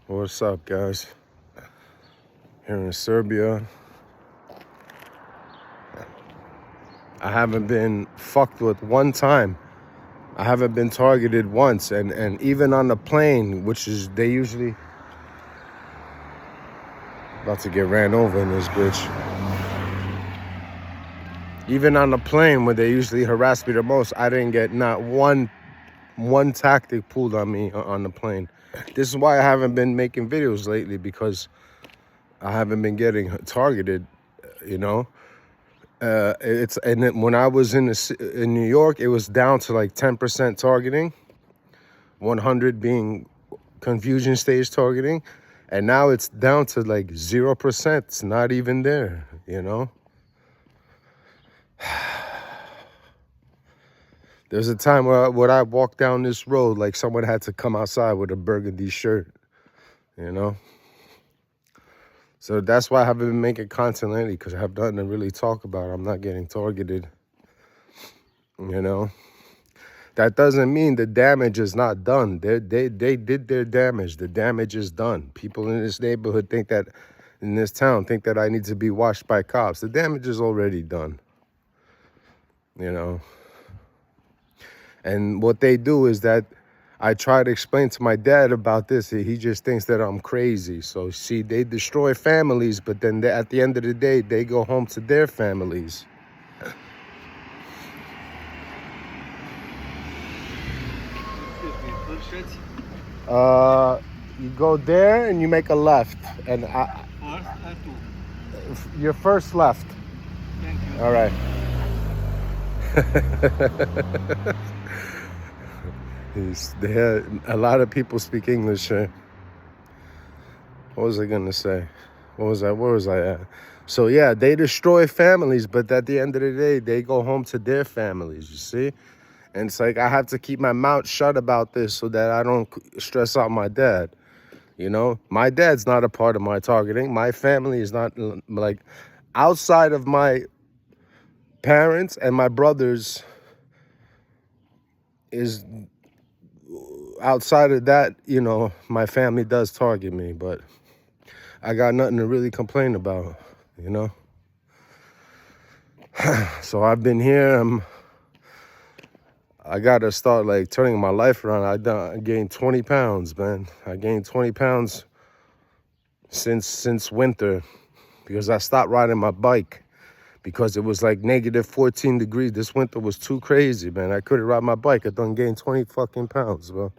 What's up, guys? Here in Serbia, I haven't been fucked with one time. I haven't been targeted once, and even on the plane, which is they usually about to get ran over in this bitch. Even on the plane, where they usually harass me the most, I didn't get not one tactic pulled on me on the plane. This is why I haven't been making videos lately, because I haven't been getting targeted, you know. When I was in New York, it was down to like 10% targeting, 100 being confusion stage targeting, and now it's down to like 0%. It's not even there, you know. There's a time where I walked down this road like someone had to come outside with a burgundy shirt, you know. So that's why I haven't been making content lately, because I have nothing to really talk about. I'm not getting targeted, you know. That doesn't mean the damage is not done. They did their damage. The damage is done. People in this neighborhood in this town think that I need to be watched by cops. The damage is already done, you know. And what they do is that I try to explain to my dad about this. He just thinks that I'm crazy. So, see, they destroy families, but then at the end of the day, they go home to their families. You go there and you make a left. And your first left. Thank you. All right. A lot of people speak English. What was I gonna say? Where was I at? So yeah, they destroy families, but at the end of the day, they go home to their families, you see? And it's like I have to keep my mouth shut about this so that I don't stress out my dad. You know, my dad's not a part of my targeting. My family is not, like, outside of my parents and my brothers is outside of that, you know, my family does target me, but I got nothing to really complain about, you know. So I've been here. I gotta start like turning my life around. I gained 20 pounds, man. I gained 20 pounds since winter, because I stopped riding my bike because it was like negative 14 degrees. This winter was too crazy, man. I couldn't ride my bike. I done gained 20 fucking pounds, bro.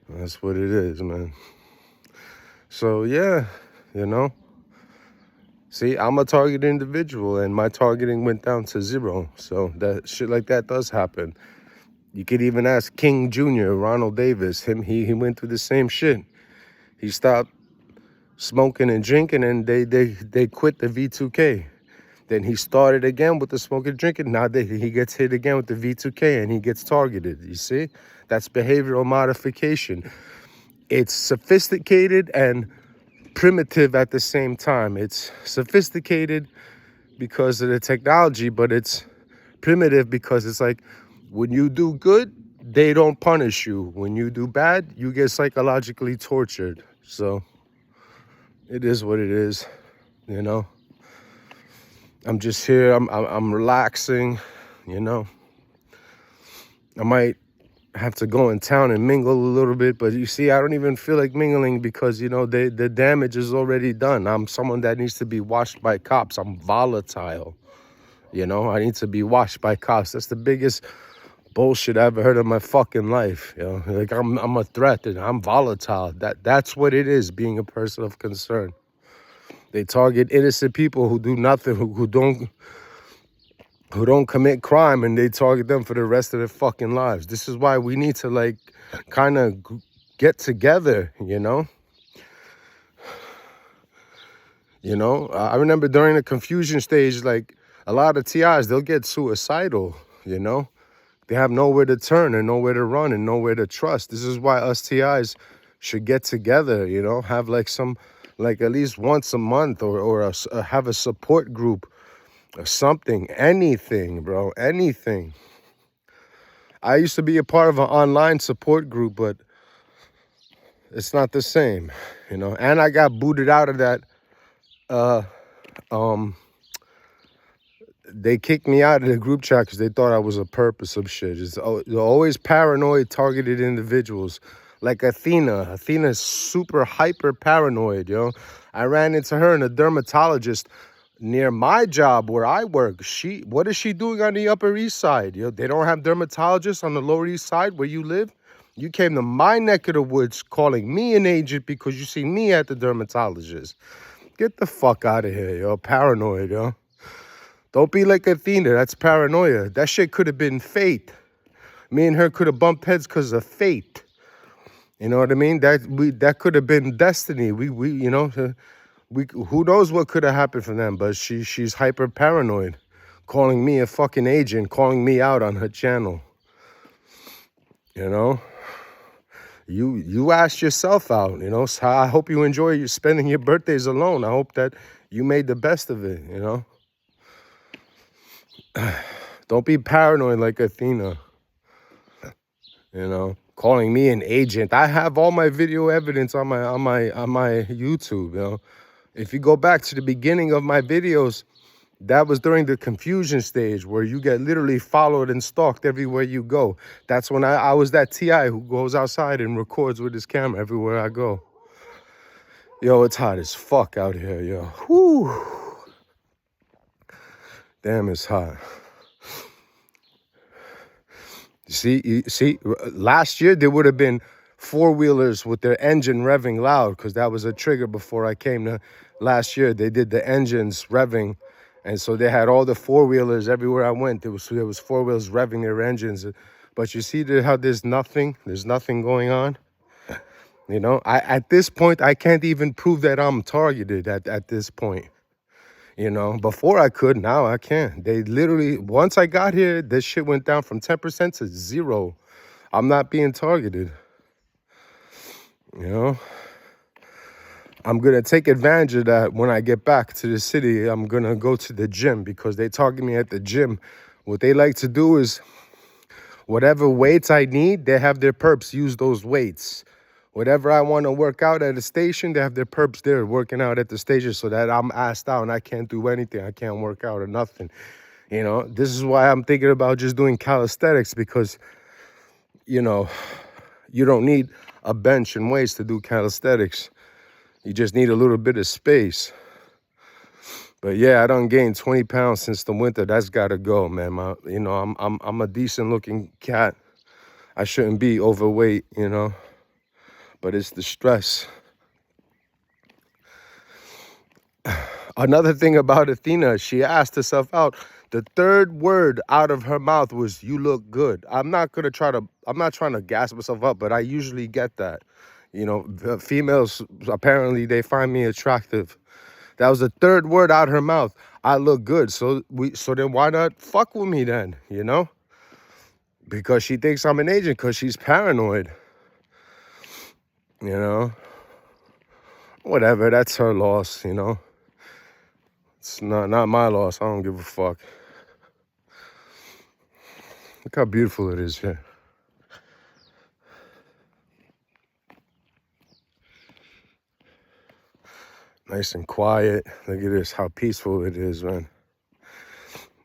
That's what it is, man. So yeah, you know. See, I'm a targeted individual, and my targeting went down to 0. So that shit like that does happen. You could even ask King Jr., Ronald Davis. He went through the same shit. He stopped smoking and drinking, and they quit the V2K. Then he started again with the smoking and drinking. Now he gets hit again with the V2K, and he gets targeted. You see? That's behavioral modification. It's sophisticated and primitive at the same time. It's sophisticated because of the technology, but it's primitive because it's like, when you do good, they don't punish you. When you do bad, you get psychologically tortured. So it is what it is, you know. I'm just here. I'm relaxing, you know. I might have to go in town and mingle a little bit, but you see, I don't even feel like mingling because, you know, the damage is already done. I'm someone that needs to be watched by cops. I'm volatile, you know. I need to be watched by cops. That's the biggest bullshit I ever heard in my fucking life, you know. Like, I'm a threat and I'm volatile. That's what it is, being a person of concern. They target innocent people who do nothing, who don't commit crime, and they target them for the rest of their fucking lives. This is why we need to, like, kind of get together, you know? You know, I remember during the confusion stage, like, a lot of TIs, they'll get suicidal, you know? They have nowhere to turn and nowhere to run and nowhere to trust. This is why us TIs should get together, you know? Have, like, at least once a month, or have a support group or something, anything, bro, anything. I used to be a part of an online support group, but it's not the same, you know. And I got booted out of that. Uh, um, they kicked me out of the group chat because they thought I was a perp or some shit. They're always paranoid, targeted individuals. Like Athena. Athena's super hyper paranoid, yo. I ran into her and a dermatologist near my job where I work. What is she doing on the Upper East Side? Yo, they don't have dermatologists on the Lower East Side where you live? You came to my neck of the woods calling me an agent because you see me at the dermatologist. Get the fuck out of here, yo. Paranoid, yo. Don't be like Athena. That's paranoia. That shit could have been fate. Me and her could have bumped heads because of fate. You know what I mean? That could have been destiny. We you know, who knows what could have happened for them? But she's hyper paranoid, calling me a fucking agent, calling me out on her channel. You know, you asked yourself out. You know, so I hope you enjoy you spending your birthdays alone. I hope that you made the best of it. You know. Don't be paranoid like Athena. You know, calling me an agent. I have all my video evidence on my YouTube. You know, if you go back to the beginning of my videos, that was during the confusion stage where you get literally followed and stalked everywhere you go. That's when I was that T.I. who goes outside and records with his camera everywhere I go. Yo, it's hot as fuck out here, yo. Whew. Damn, it's hot. You see, last year there would have been four-wheelers with their engine revving loud because that was a trigger before I came to last year. They did the engines revving, and so they had all the four-wheelers everywhere I went. There was four-wheels revving their engines. But you see how there's nothing going on? You know, at this point, I can't even prove that I'm targeted at this point. You know, before I could, now I can't. They literally, once I got here, this shit went down from 10% to 0. I'm not being targeted. You know, I'm going to take advantage of that when I get back to the city. I'm going to go to the gym because they target me at the gym. What they like to do is whatever weights I need, they have their perps use those weights. Whatever I want to work out at a station, they have their perps there working out at the station so that I'm assed out and I can't do anything. I can't work out or nothing. You know, this is why I'm thinking about just doing calisthenics because, you know, you don't need a bench and weights to do calisthenics. You just need a little bit of space. But yeah, I done gained 20 pounds since the winter. That's got to go, man. I'm a decent looking cat. I shouldn't be overweight, you know. But it's the stress. Another thing about Athena, she asked herself out. The third word out of her mouth was, "You look good." I'm not trying to gas myself up, but I usually get that. You know, the females, apparently they find me attractive. That was the third word out of her mouth. I look good. So then why not fuck with me then, you know? Because she thinks I'm an agent, because she's paranoid. You know, whatever, that's her loss, you know. It's not my loss. I don't give a fuck. Look how beautiful it is here. Nice and quiet. Look at this, how peaceful it is, man.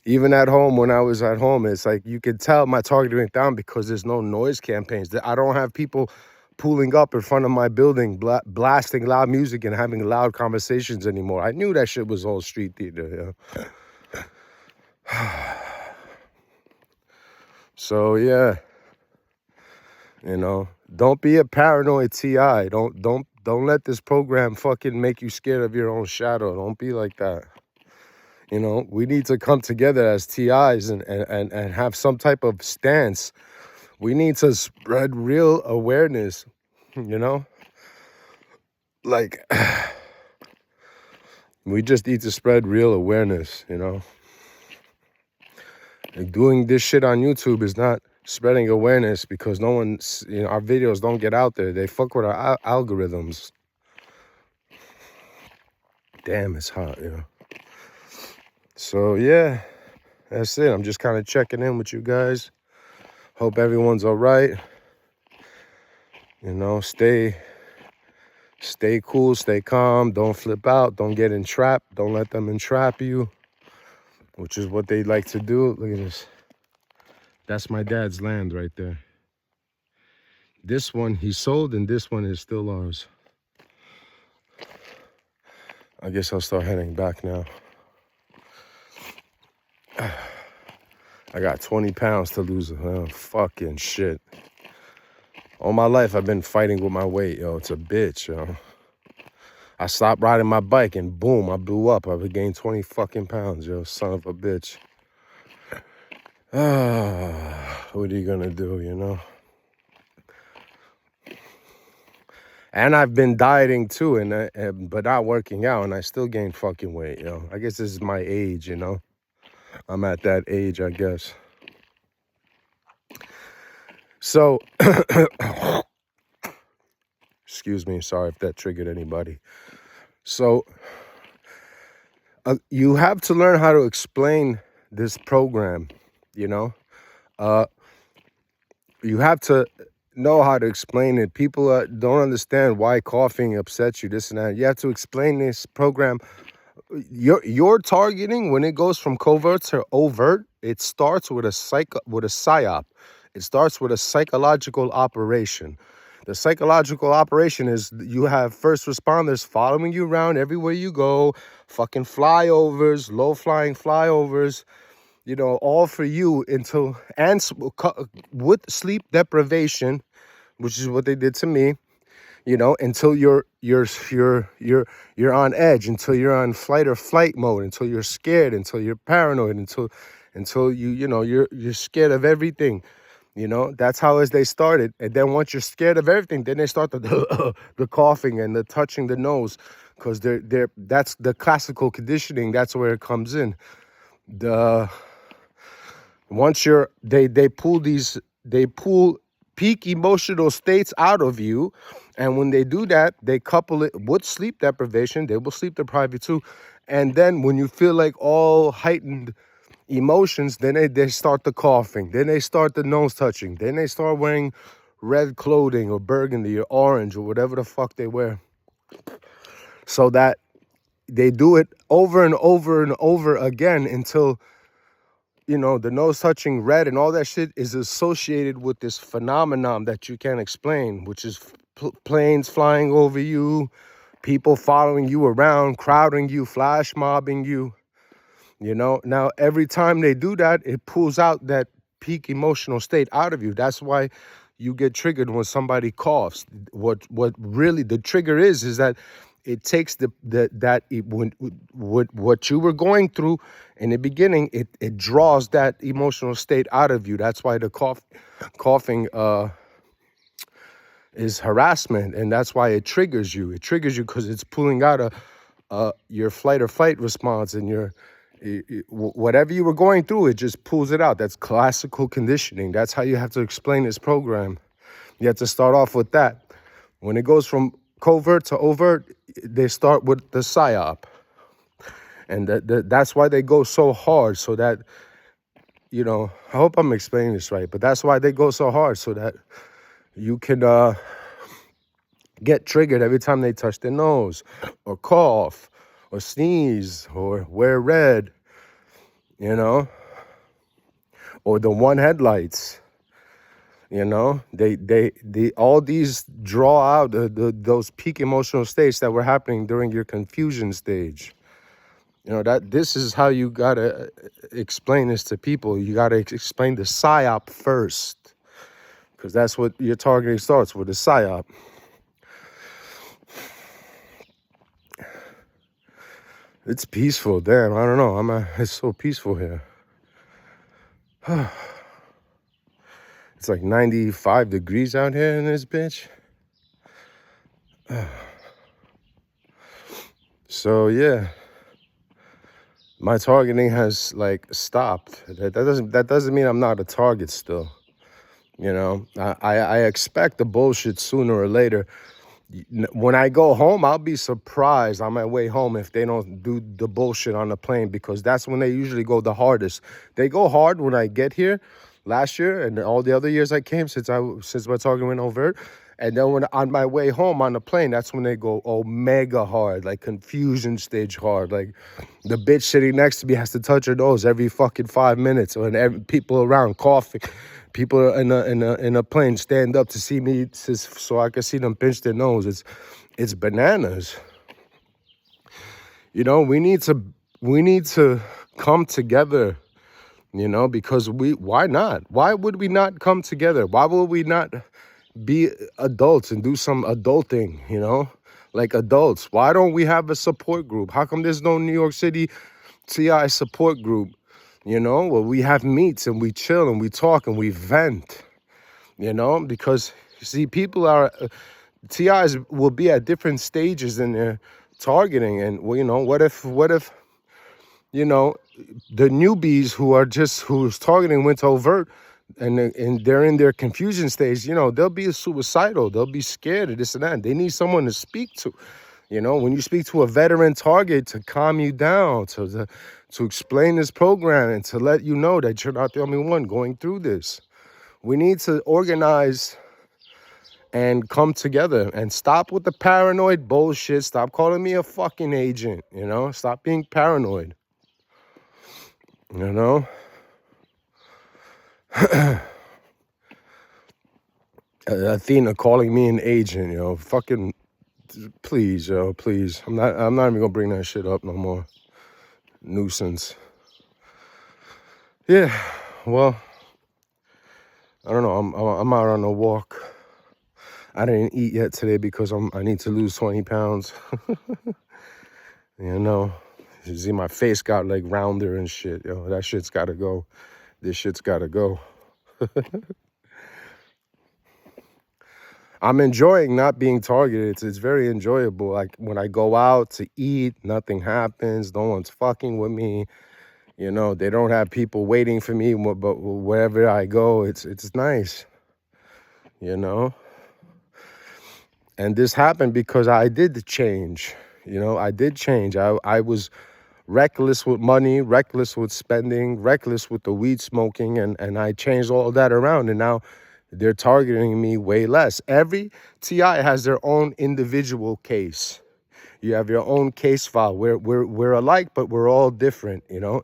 Even at home, when I was at home, it's like you could tell my target went down because there's no noise campaigns. I don't have people pulling up in front of my building, blasting loud music and having loud conversations anymore. I knew that shit was all street theater. Yeah. So yeah, you know, don't be a paranoid TI. Don't let this program fucking make you scared of your own shadow. Don't be like that. You know, we need to come together as TIs and have some type of stance. We need to spread real awareness, you know? Like, we just need to spread real awareness, you know? And doing this shit on YouTube is not spreading awareness because no one's, you know, our videos don't get out there. They fuck with our algorithms. Damn, it's hot, you know? So, yeah, that's it. I'm just kind of checking in with you guys. Hope everyone's all right. You know, stay cool, stay calm. Don't flip out. Don't get entrapped. Don't let them entrap you, which is what they like to do. Look at this. That's my dad's land right there. This one he sold, and this one is still ours. I guess I'll start heading back now. I got 20 pounds to lose. Oh, fucking shit. All my life, I've been fighting with my weight, yo. It's a bitch, yo. I stopped riding my bike and boom, I blew up. I gained 20 fucking pounds, yo. Son of a bitch. What are you gonna do, you know? And I've been dieting too, but not working out, and I still gain fucking weight, yo. I guess this is my age, you know? I'm at that age, I guess. So, excuse me, sorry if that triggered anybody. So, you have to learn how to explain this program, you know? You have to know how to explain it. People don't understand why coughing upsets you, this and that. You have to explain this program. Your targeting, when it goes from covert to overt, it starts with a psyop. It starts with a psychological operation. The psychological operation is you have first responders following you around everywhere you go, fucking flyovers, low-flying flyovers, you know, all for you until, and with sleep deprivation, which is what they did to me, you know, until you're on edge, until you're on fight or flight mode, until you're scared, until you're paranoid, until you're scared of everything. You know, that's how as they started. And then once you're scared of everything, then they start the coughing and the touching the nose, because that's the classical conditioning. That's where it comes in. Once they pull peak emotional states out of you, and when they do that, they couple it with sleep deprivation. They will sleep deprive you too. And then when you feel like all heightened emotions, then they start the coughing, then they start the nose touching, then they start wearing red clothing or burgundy or orange or whatever the fuck they wear, so that they do it over and over and over again until, you know, the nose touching, red, and all that shit is associated with this phenomenon that you can't explain, which is planes flying over you, people following you around, crowding you, flash mobbing you. You know, now every time they do that, it pulls out that peak emotional state out of you. That's why you get triggered when somebody coughs. What really the trigger is that it takes what you were going through in the beginning. It draws that emotional state out of you. That's why the coughing is harassment, and that's why it triggers you. It triggers you because it's pulling out your flight or fight response, and whatever you were going through, it just pulls it out. That's classical conditioning. That's how you have to explain this program. You have to start off with that. When it goes from covert to overt, they start with the psyop. And that's why they go so hard, so that, you know, I hope I'm explaining this right, but that's why they go so hard, so that you can get triggered every time they touch their nose or cough or sneeze or wear red, you know, or the one headlights, you know. They all these draw out those peak emotional states that were happening during your confusion stage. You know, that this is how you gotta explain this to people. You gotta explain the psyop first, because that's what your targeting starts with, the psyop. It's peaceful, damn. I don't know. It's so peaceful here. It's like 95 degrees out here in this bitch. So yeah, my targeting has like stopped. That doesn't mean I'm not a target still. You know, I expect the bullshit sooner or later. When I go home, I'll be surprised on my way home if they don't do the bullshit on the plane, because that's when they usually go the hardest. They go hard when I get here, last year and all the other years I came since my target went overt. And then when on my way home on the plane, that's when they go omega hard, like confusion stage hard. Like the bitch sitting next to me has to touch her nose every fucking 5 minutes, and every people around coughing. People in a plane stand up to see me so I can see them pinch their nose. It's bananas. You know, we need to come together, you know, because why not? Why would we not come together? Why would we not be adults and do some adulting, you know, like adults? Why don't we have a support group? How come there's no New York City TI support group? You know, well, we have meets and we chill and we talk and we vent, you know, because you see, people are TIs will be at different stages in their targeting. And well, you know, what if you know, the newbies who's targeting went to overt, and they're in their confusion stage, you know, they'll be suicidal, they'll be scared of this and that. They need someone to speak to. You know, when you speak to a veteran target to calm you down, to explain this program and to let you know that you're not the only one going through this. We need to organize and come together and stop with the paranoid bullshit. Stop calling me a fucking agent, you know? Stop being paranoid, you know? Athena calling me an agent, you know? Fucking, please, yo, please. I'm not even gonna bring that shit up no more. Nuisance. Yeah, well, I don't know. I'm out on a walk. I didn't eat yet today because I need to lose 20 pounds. You know, you see my face got like rounder and shit. Yo, that shit's gotta go. This shit's gotta go. I'm enjoying not being targeted. It's very enjoyable. Like when I go out to eat, nothing happens. No one's fucking with me. You know, they don't have people waiting for me. But wherever I go, it's nice. You know. And this happened because I did change. You know, I did change. I was reckless with money, reckless with spending, reckless with the weed smoking, and I changed all that around, and now they're targeting me way less. Every TI has their own individual case. You have your own case file. We're alike, but we're all different, you know?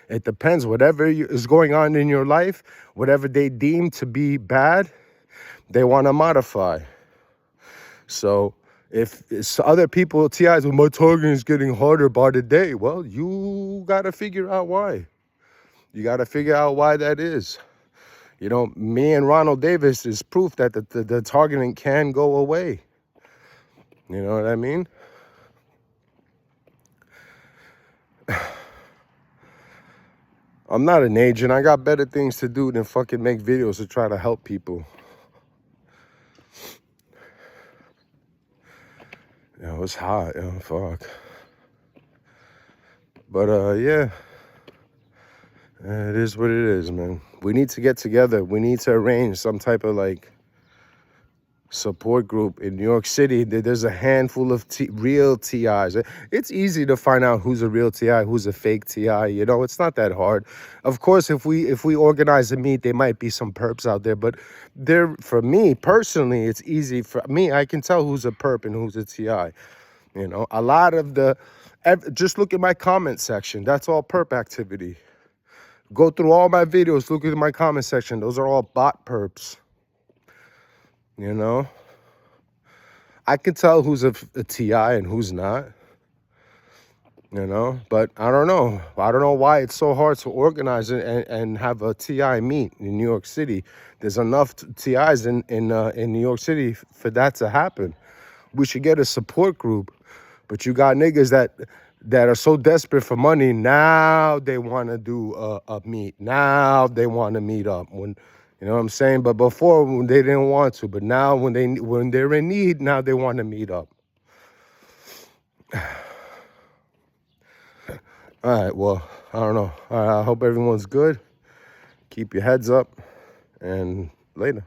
It depends. Whatever is going on in your life, whatever they deem to be bad, they want to modify. So if it's other people, TIs, well, my targeting is getting harder by the day. Well, you got to figure out why. You got to figure out why that is. You know, me and Ronald Davis is proof that the targeting can go away. You know what I mean? I'm not an agent. I got better things to do than fucking make videos to try to help people. Yo, it's hot, yo, fuck. But, yeah. It is what it is, man. We need to get together. We need to arrange some type of, like, support group in New York City. There's a handful of real TIs. It's easy to find out who's a real TI, who's a fake TI. You know, it's not that hard. Of course, if we organize a meet, there might be some perps out there. But for me personally, it's easy for me. I can tell who's a perp and who's a TI. You know, a lot of just look at my comment section. That's all perp activity. Go through all my videos. Look at my comment section. Those are all bot perps. You know, I can tell who's a TI and who's not, you know, but I don't know. I don't know why it's so hard to organize it and have a TI meet in New York City. There's enough TIs in New York City for that to happen. We should get a support group, but you got niggas that are so desperate for money. Now they want to do a meet. Now they want to meet up when. You know what I'm saying? But before, when they didn't want to. But now when they're in need, now they want to meet up. All right, well, I don't know. All right, I hope everyone's good. Keep your heads up, and later.